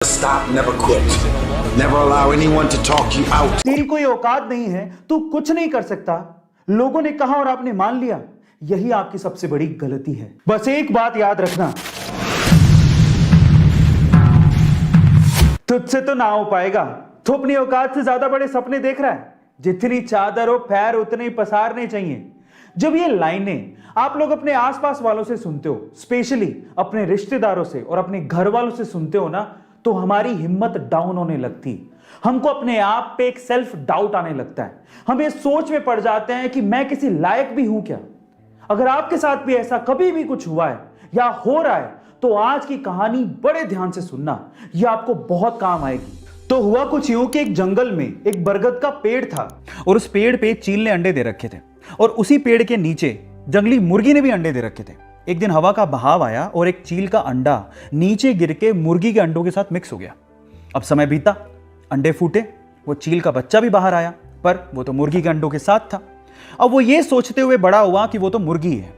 Stop, never quit. Never allow anyone to talk you out. तेरी कोई औकात नहीं है, तू कुछ नहीं कर सकता। लोगों ने कहा और आपने मान लिया। यही आपकी सबसे बड़ी गलती है। बस एक बात याद रखना, तुझसे तो ना हो पाएगा। तू अपनी औकात से ज्यादा बड़े सपने देख रहा है। जितनी चादर हो पैर उतने ही पसारने चाहिए। जब ये लाइनें आप लोग अपने आसपास वालों से सुनते हो, स्पेशली अपने रिश्तेदारों से और अपने घर वालों से सुनते हो ना, तो हमारी हिम्मत डाउन होने लगती। हमको अपने आप पे एक सेल्फ डाउट आने लगता है। हम ये सोच में पड़ जाते हैं कि मैं किसी लायक भी हूं क्या। अगर आपके साथ भी ऐसा कभी भी कुछ हुआ है या हो रहा है, तो आज की कहानी बड़े ध्यान से सुनना, यह आपको बहुत काम आएगी। तो हुआ कुछ यूं कि एक जंगल में एक बरगद का पेड़ था और उस पेड़ पे चील ने अंडे दे रखे थे और उसी पेड़ के नीचे जंगली मुर्गी ने भी अंडे दे रखे थे। एक दिन हवा का बहाव आया और एक चील का अंडा नीचे गिर के मुर्गी के अंडों के साथ मिक्स हो गया। अब समय बीता, अंडे फूटे, वो चील का बच्चा भी बाहर आया, पर वो तो मुर्गी के अंडों के साथ था। अब वो ये सोचते हुए बड़ा हुआ कि वो तो मुर्गी है।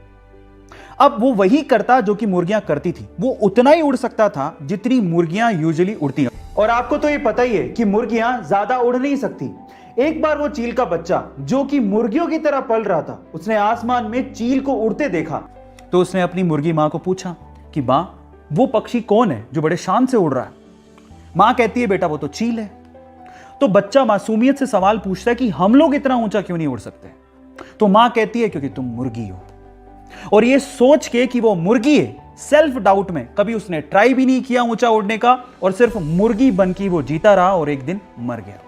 अब वो वही करता जो कि मुर्गियां करती थी। वो उतना ही उड़ सकता था जितनी मुर्गियां यूजुअली उड़ती हैं। और आपको तो ये पता ही है कि मुर्गियां ज्यादा उड़ नहीं सकती। एक बार वो चील का बच्चा जो कि मुर्गियों की तरह पल रहा था, उसने आसमान में चील को उड़ते देखा। तो उसने अपनी मुर्गी मां को पूछा कि मां, वो पक्षी कौन है जो बड़े शान से उड़ रहा है। मां कहती है, बेटा वो तो चील है। तो बच्चा मासूमियत से सवाल पूछता है कि हम लोग इतना ऊंचा क्यों नहीं उड़ सकते। तो मां कहती है, क्योंकि तुम मुर्गी हो। और ये सोच के कि वो मुर्गी है, सेल्फ डाउट में कभी उसने ट्राई भी नहीं किया ऊंचा उड़ने का और सिर्फ मुर्गी बन के वो जीता रहा और एक दिन मर गया।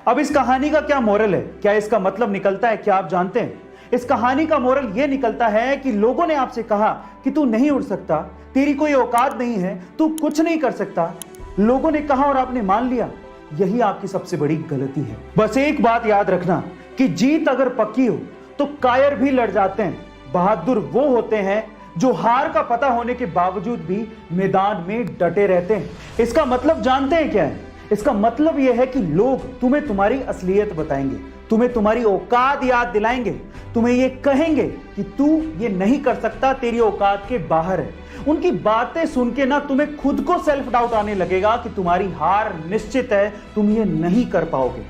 अब इस कहानी का क्या मोरल है, क्या इसका मतलब निकलता है, क्या आप जानते हैं? इस कहानी का मोरल यह निकलता है कि लोगों ने आपसे कहा कि तू नहीं उड़ सकता, तेरी कोई औकात नहीं है, तू कुछ नहीं कर सकता। लोगों ने कहा और आपने मान लिया। यही आपकी सबसे बड़ी गलती है। बस एक बात याद रखना कि जीत अगर पक्की हो तो कायर भी लड़ जाते हैं। बहादुर वो होते हैं जो हार का पता होने के बावजूद भी मैदान में डटे रहते हैं। इसका मतलब जानते हैं क्या है? इसका मतलब यह है कि लोग तुम्हें तुम्हारी असलियत बताएंगे, तुम्हें तुम्हारी औकात याद दिलाएंगे, तुम्हें यह कहेंगे कि तू ये नहीं कर सकता, तेरी औकात के बाहर है। उनकी बातें सुन के ना तुम्हें खुद को सेल्फ डाउट आने लगेगा कि तुम्हारी हार निश्चित है, तुम ये नहीं कर पाओगे।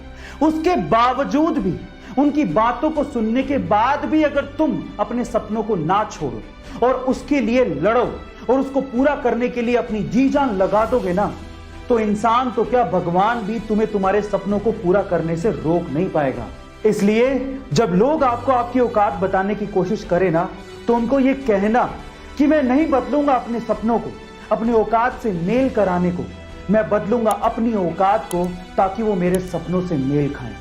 उसके बावजूद भी, उनकी बातों को सुनने के बाद भी अगर तुम अपने सपनों को ना छोड़ो और उसके लिए लड़ो और उसको पूरा करने के लिए अपनी जी जान लगा दोगे ना, तो इंसान तो क्या, भगवान भी तुम्हें तुम्हारे सपनों को पूरा करने से रोक नहीं पाएगा। इसलिए जब लोग आपको आपकी औकात बताने की कोशिश करें ना, तो उनको ये कहना कि मैं नहीं बदलूंगा अपने सपनों को, अपनी औकात से मेल कराने को। मैं बदलूंगा अपनी औकात को ताकि वो मेरे सपनों से मेल खाएं।